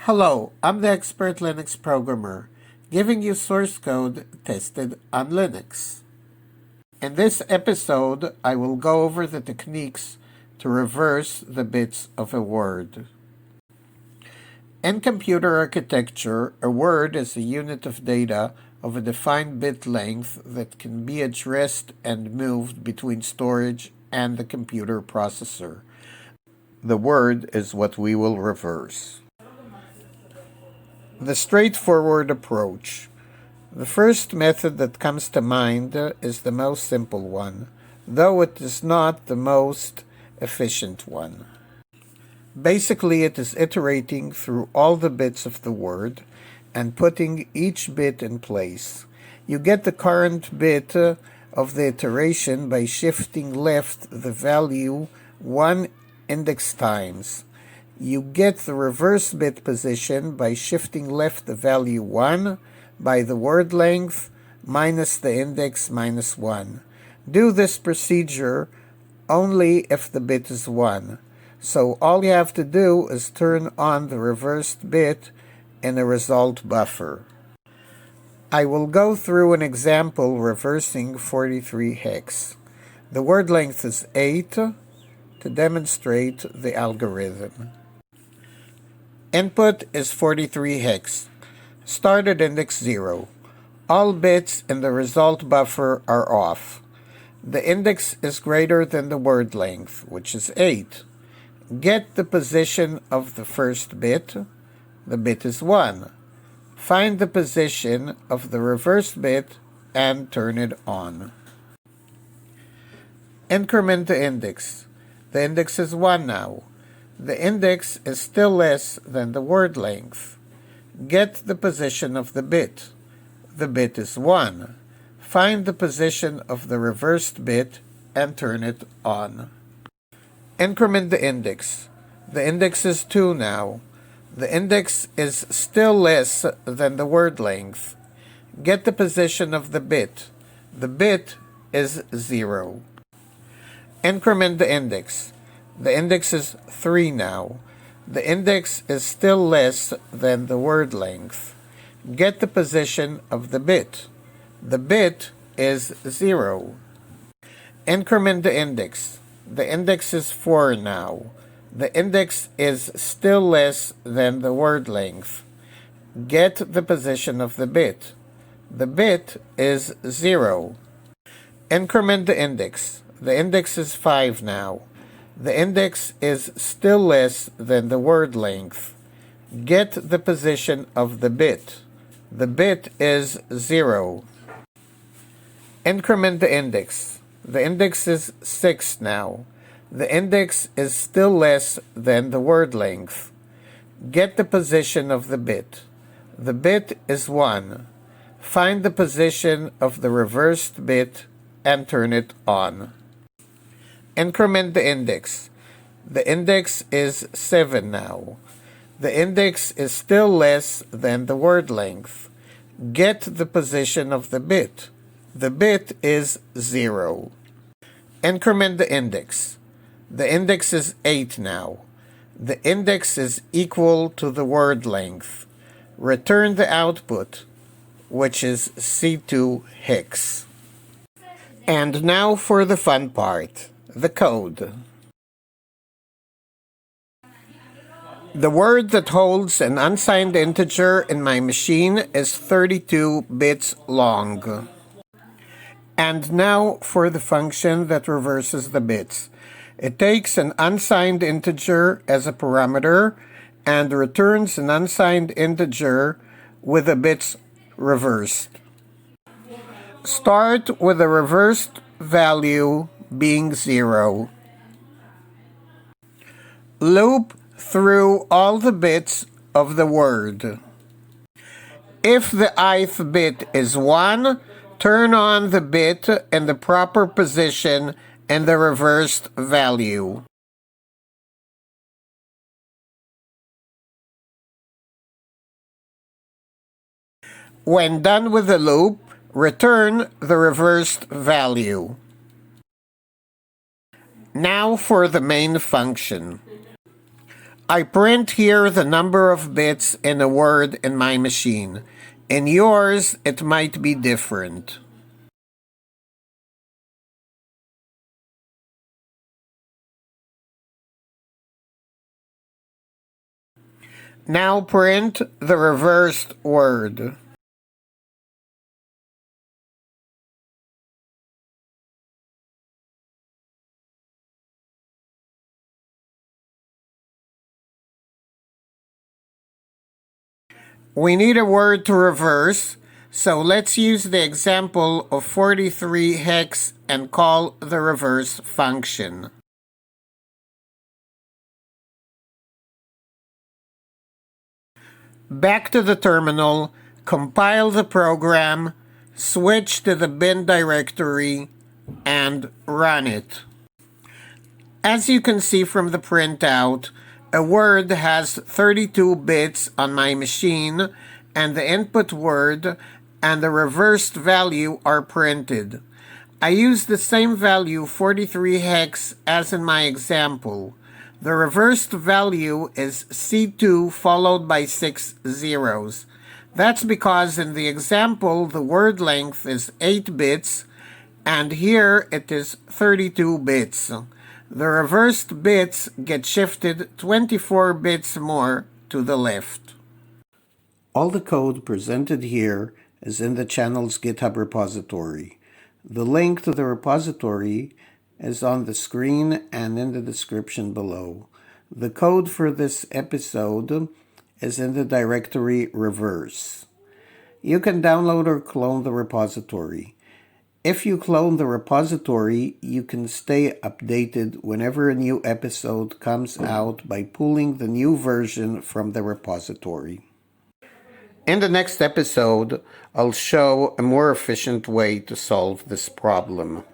Hello, I'm the expert Linux programmer, giving you source code tested on Linux. In this episode, I will go over the techniques to reverse the bits of a word. In computer architecture, a word is a unit of data of a defined bit length that can be addressed and moved between storage and the computer processor. The word is what we will reverse. The straightforward approach. The first method that comes to mind is the most simple one, though it is not the most efficient one. Basically, it is iterating through all the bits of the word and putting each bit in place. You get the current bit of the iteration by shifting left the value one index times. You get the reverse bit position by shifting left the value 1 by the word length minus the index minus 1. Do this procedure only if the bit is 1. So all you have to do is turn on the reversed bit in a result buffer. I will go through an example reversing 43 hex. The word length is 8 to demonstrate the algorithm. Input is 43 hex. Start at index 0. All bits in the result buffer are off. The index is greater than the word length, which is 8. Get the position of the first bit. The bit is 1. Find the position of the reversed bit and turn it on. Increment the index. The index is 1 now. The index is still less than the word length. Get the position of the bit. The bit is 1. Find the position of the reversed bit and turn it on. Increment the index. The index is 2 now. The index is still less than the word length. Get the position of the bit. The bit is 0. Increment the index. The index is 3 now. The index is still less than the word length. Get the position of the bit. The bit is 0. Increment the index. The index is 4 now. The index is still less than the word length. Get the position of the bit. The bit is 0. Increment the index. The index is 5 now. The index is still less than the word length. Get the position of the bit. The bit is 0. Increment the index. The index is 6 now. The index is still less than the word length. Get the position of the bit. The bit is 1. Find the position of the reversed bit and turn it on. Increment the index. The index is 7 now. The index is still less than the word length. Get the position of the bit. The bit is 0. Increment the index. The index is 8 now. The index is equal to the word length. Return the output, which is C2 hex. And now for the fun part. The code. The word that holds an unsigned integer in my machine is 32 bits long. And now for the function that reverses the bits. It takes an unsigned integer as a parameter and returns an unsigned integer with the bits reversed. Start with the reversed value being 0. Loop through all the bits of the word. If the ith bit is 1, turn on the bit in the proper position in the reversed value. When done with the loop, return the reversed value. Now for the main function. I print here the number of bits in a word in my machine. In yours, it might be different. Now print the reversed word. We need a word to reverse, so let's use the example of 43 hex and call the reverse function. Back to the terminal, compile the program, switch to the bin directory, and run it. As you can see from the printout, a word has 32 bits on my machine, and the input word and the reversed value are printed. I use the same value 43 hex as in my example. The reversed value is C2 followed by 6 zeros. That's because in the example the word length is 8 bits and here it is 32 bits. The reversed bits get shifted 24 bits more to the left. All the code presented here is in the channel's GitHub repository. The link to the repository is on the screen and in the description below. The code for this episode is in the directory reverse. You can download or clone the repository. If you clone the repository, you can stay updated whenever a new episode comes out by pulling the new version from the repository. In the next episode, I'll show a more efficient way to solve this problem.